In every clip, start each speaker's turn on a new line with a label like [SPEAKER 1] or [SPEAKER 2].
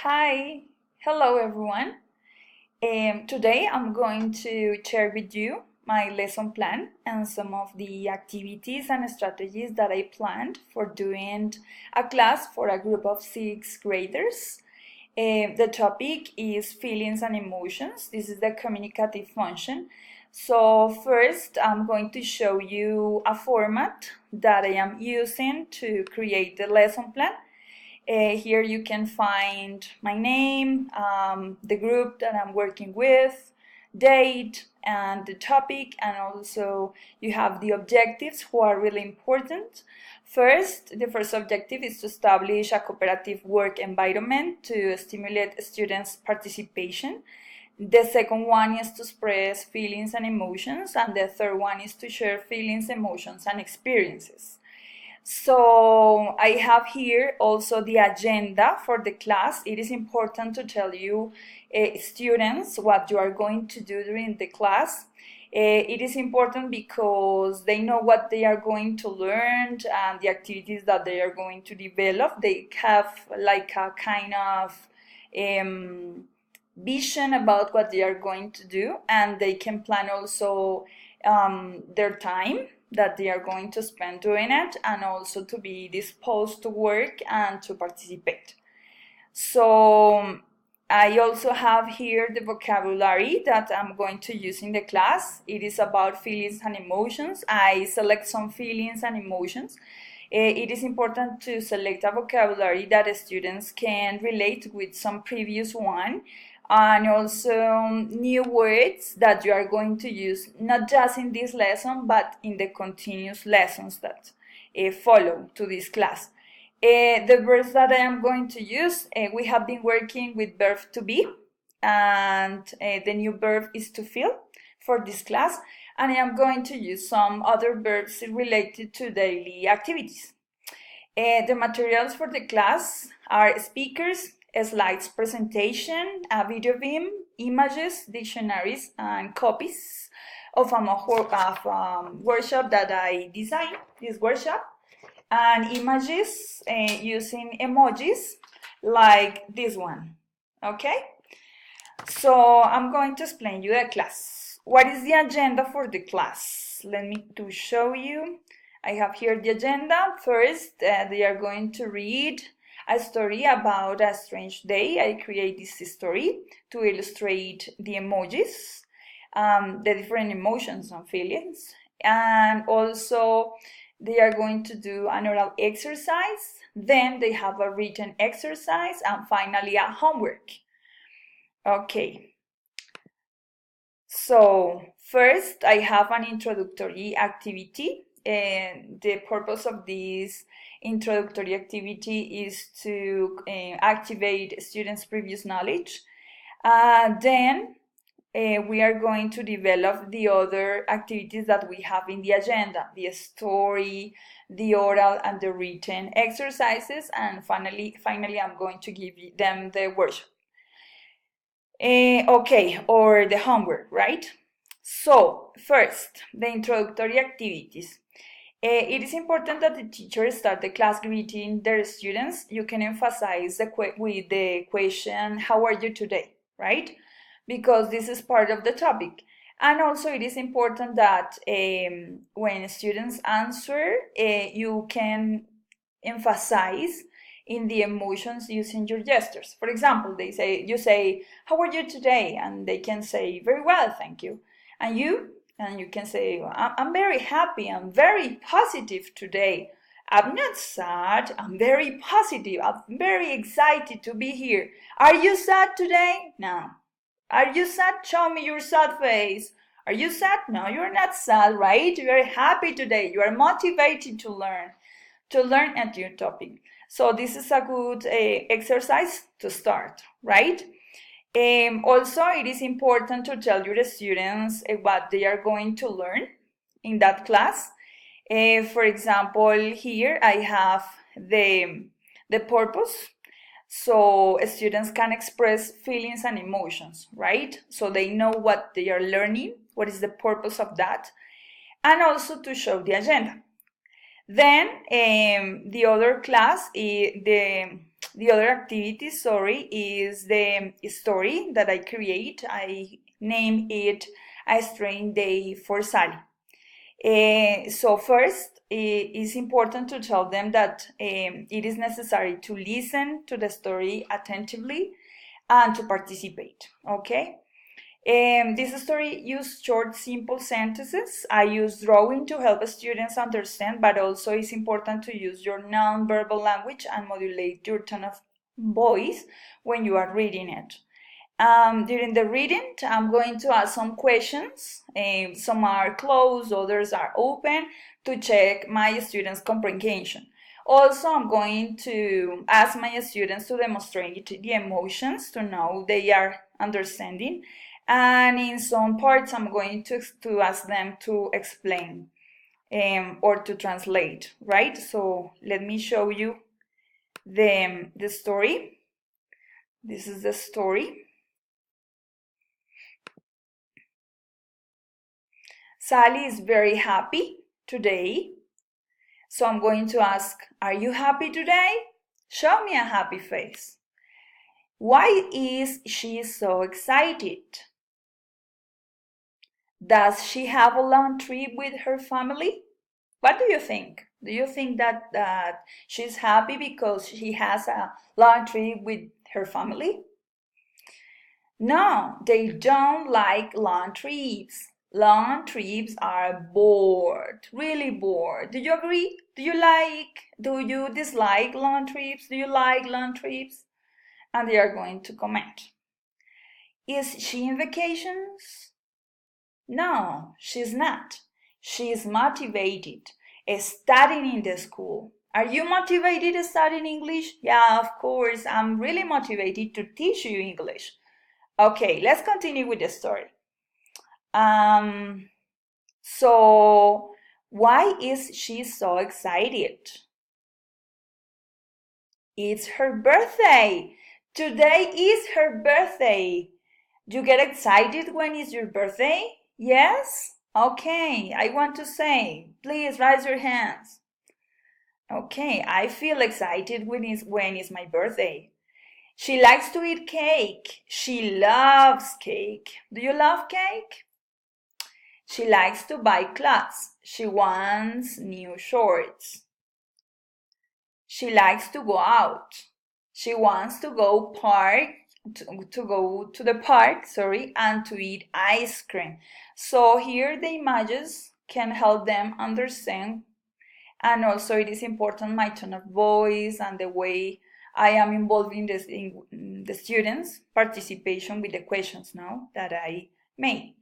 [SPEAKER 1] Hi, hello everyone. Today I'm going to share with you my lesson plan and some of the activities and strategies that I planned for doing a class for a group of 6th graders. The topic is feelings and emotions. This is the communicative function. So first I'm going to show you a format that I am using to create the lesson plan. Here you can find my name, the group that I'm working with, date, and the topic, and also you have the objectives who are really important. The first objective is to establish a cooperative work environment to stimulate students' participation. The second one is to express feelings and emotions, and the third one is to share feelings, emotions, and experiences. So I have here also the agenda for the class. It is important to tell you, students, what you are going to do during the class. It is important because they know what they are going to learn and the activities that they are going to develop. They have like a kind of vision about what they are going to do, and they can plan also their time that they are going to spend doing it, and also to be disposed to work and to participate. So I also have here the vocabulary that I'm going to use in the class. It is about feelings and emotions. I select some feelings and emotions. It is important to select a vocabulary that students can relate with some previous one, and also new words that you are going to use not just in this lesson but in the continuous lessons that follow to this class. The verbs that I am going to use, we have been working with verb to be, and the new verb is to feel for this class, and I am going to use some other verbs related to daily activities. The materials for the class are speakers, slides presentation, a video beam, images, dictionaries, and copies of a workshop that I designed, this workshop, and images using emojis like this one. Okay? So I'm going to explain you the class. What is the agenda for the class? Let me to show you. I have here the agenda. First, they are going to read a story about a strange day. I create this story to illustrate the emojis, the different emotions and feelings. And also, they are going to do an oral exercise. Then they have a written exercise, and finally a homework. Okay. So first, I have an introductory activity, and the purpose of this introductory activity is to activate students' previous knowledge. Then we are going to develop the other activities that we have in the agenda, the story, the oral and the written exercises, and finally I'm going to give them the workshop. Or the homework, right? So first, the introductory activities. It is important that the teacher start the class greeting their students. You can emphasize with the question, how are you today, right? Because this is part of the topic. And also it is important that when students answer, you can emphasize in the emotions using your gestures. For example, you say, how are you today? And they can say, very well, thank you. And you can say, I'm very happy, I'm very positive today. I'm not sad, I'm very positive, I'm very excited to be here. Are you sad today? No. Are you sad? Show me your sad face. Are you sad? No, you're not sad, right? You're happy today. You are motivated to learn at your topic. So this is a good exercise to start, right? Also, it is important to tell your students what they are going to learn in that class. For example, here I have the purpose. So students can express feelings and emotions, right? So they know what they are learning, what is the purpose of that, and also to show the agenda. Then the other class, the The other activity, sorry, is the story that I create. I name it A Strange Day for Sally. So first, it is important to tell them that it is necessary to listen to the story attentively and to participate, okay? This story used short, simple sentences. I use drawing to help students understand, but also it's important to use your non-verbal language and modulate your tone of voice when you are reading it. During the reading, I'm going to ask some questions. Some are closed, others are open to check my students' comprehension. Also, I'm going to ask my students to demonstrate the emotions to know they are understanding. And in some parts, I'm going to ask them to explain or to translate, right? So let me show you the story. This is the story. Sally is very happy today. So I'm going to ask, are you happy today? Show me a happy face. Why is she so excited? Does she have a long trip with her family? What do you think? Do you think that she's happy because she has a long trip with her family? No, they don't like long trips. Long trips are bored, really bored. Do you agree? Do you dislike long trips? Do you like long trips? And they are going to comment. Is she in vacations? No, she's not. She's motivated, studying in the school. Are you motivated studying English? Yeah, of course. I'm really motivated to teach you English. Okay, let's continue with the story. So why is she so excited? It's her birthday. Today is her birthday. You get excited when it's your birthday? Yes? Okay, I want to say, please raise your hands. Okay, I feel excited when it's my birthday. She likes to eat cake. She loves cake. Do you love cake? She likes to buy clothes. She wants new shorts. She likes to go out. She wants to go to go to the park, and to eat ice cream. So here the images can help them understand, and also it is important my tone of voice and the way I am involving the students' participation with the questions now that I make.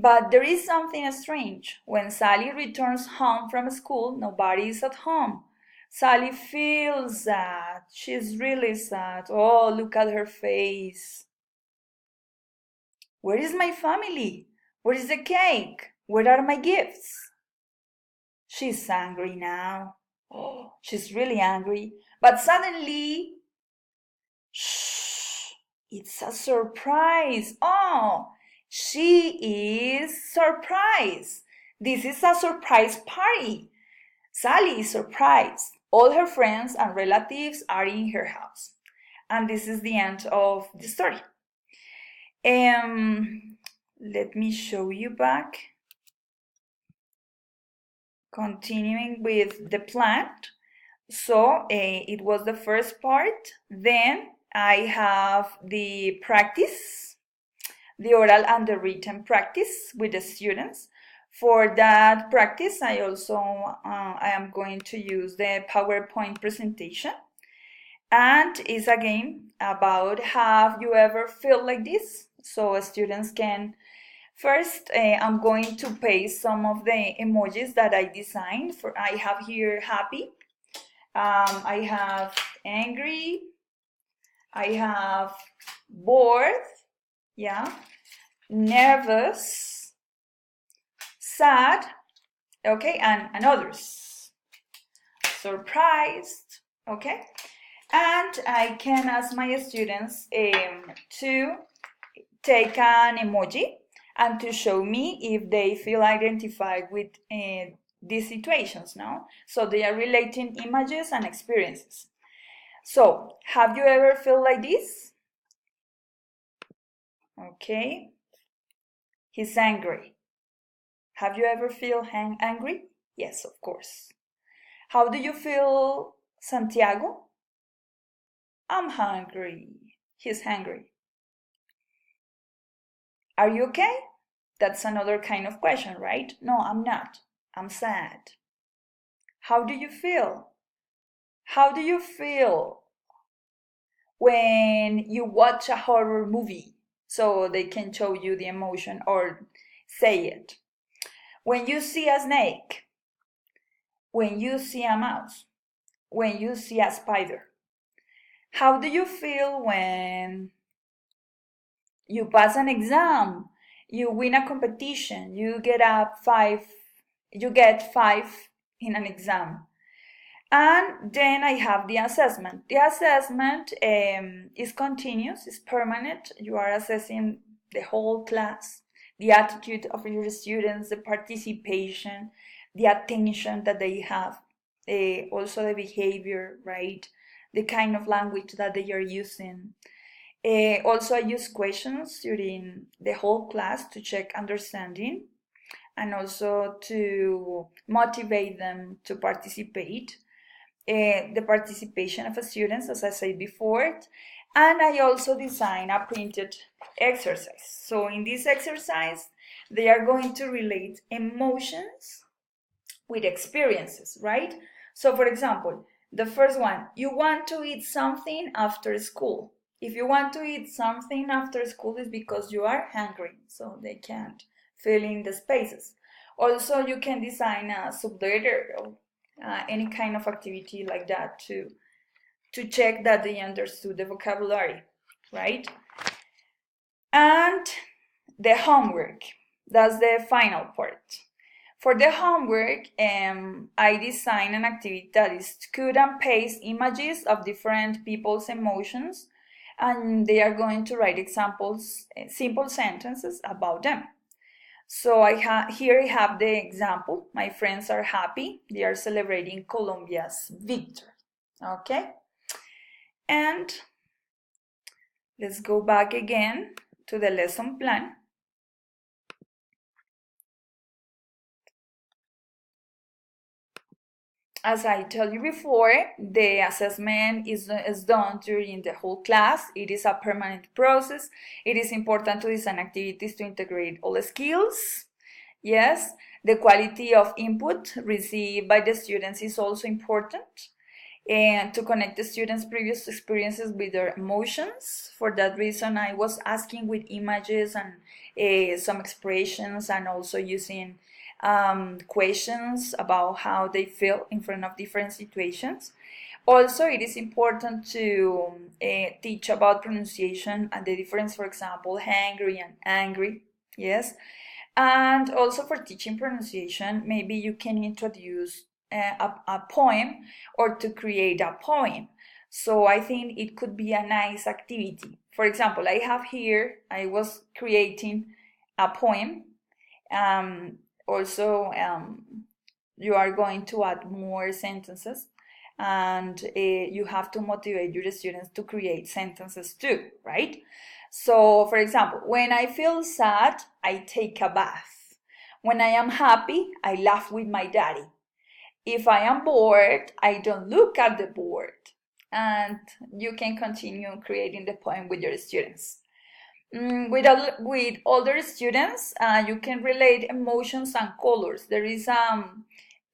[SPEAKER 1] But there is something strange. When Sally returns home from school, nobody is at home. Sally feels sad. She's really sad. Oh, look at her face. Where is my family? Where is the cake? Where are my gifts? She's angry now. Oh, she's really angry. But suddenly, shh, it's a surprise. Oh, she is surprised. This is a surprise party. Sally is surprised. All her friends and relatives are in her house. And this is the end of the story. Let me show you back. Continuing with the plan. So it was the first part. Then I have the practice, the oral and the written practice with the students. For that practice, I am going to use the PowerPoint presentation. And it's again about, have you ever felt like this? So students can, first I'm going to paste some of the emojis that I designed. I have here happy, I have angry, I have bored, yeah, nervous, sad, okay, and others. Surprised, okay? And I can ask my students to take an emoji and to show me if they feel identified with these situations, no? So they are relating images and experiences. So, have you ever felt like this? Okay. He's angry. Have you ever feel angry? Yes, of course. How do you feel, Santiago? I'm hungry. He's hungry. Are you okay? That's another kind of question, right? No, I'm not. I'm sad. How do you feel? How do you feel when you watch a horror movie? So they can show you the emotion or say it. When you see a snake, when you see a mouse, when you see a spider, how do you feel when you pass an exam, you win a competition, you get five in an exam? And then I have the assessment. The assessment is continuous, is permanent. You are assessing the whole class, the attitude of your students, the participation, the attention that they have, also the behavior, right? The kind of language that they are using. Also, I use questions during the whole class to check understanding and also to motivate them to participate. The participation of students, as I said before, and I also design a printed exercise. So in this exercise, they are going to relate emotions with experiences, right? So for example, the first one, you want to eat something after school. If you want to eat something after school, is because you are hungry, so they can't fill in the spaces. Also, you can design a subletter or any kind of activity like that to check that they understood the vocabulary, right? And the homework, that's the final part. For the homework, I design an activity that is cut and paste images of different people's emotions, and they are going to write examples, simple sentences about them. So here I have the example. My friends are happy. They are celebrating Colombia's victory. Okay? And let's go back again to the lesson plan. As I told you before, the assessment is done during the whole class. It is a permanent process. It is important to design activities to integrate all the skills. Yes, the quality of input received by the students is also important, and to connect the students' previous experiences with their emotions. For that reason, I was asking with images and some expressions, and also using questions about how they feel in front of different situations. Also, it is important to teach about pronunciation and the difference, for example, hangry and angry. Yes. And also for teaching pronunciation, maybe you can introduce a poem or to create a poem. So I think it could be a nice activity. For example, I have here, I was creating a poem. Also, you are going to add more sentences, and you have to motivate your students to create sentences too, right? So, for example, when I feel sad, I take a bath. When I am happy, I laugh with my daddy. If I am bored, I don't look at the board. And you can continue creating the poem with your students. With older students, you can relate emotions and colors. There is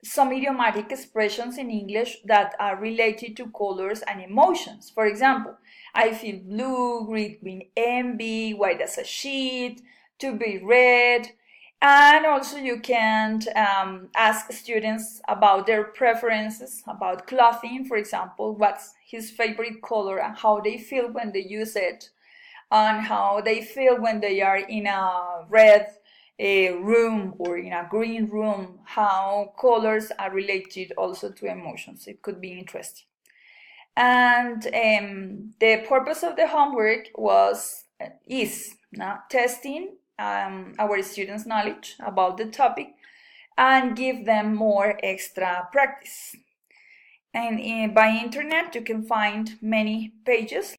[SPEAKER 1] some idiomatic expressions in English that are related to colors and emotions. For example, I feel blue, green envy, white as a sheet, to be red. And also you can ask students about their preferences, about clothing, for example, what's his favorite color and how they feel when they use it, and how they feel when they are in a red room or in a green room, how colors are related also to emotions. It could be interesting. And the purpose of the homework is testing our students' knowledge about the topic and give them more extra practice. And by internet, you can find many pages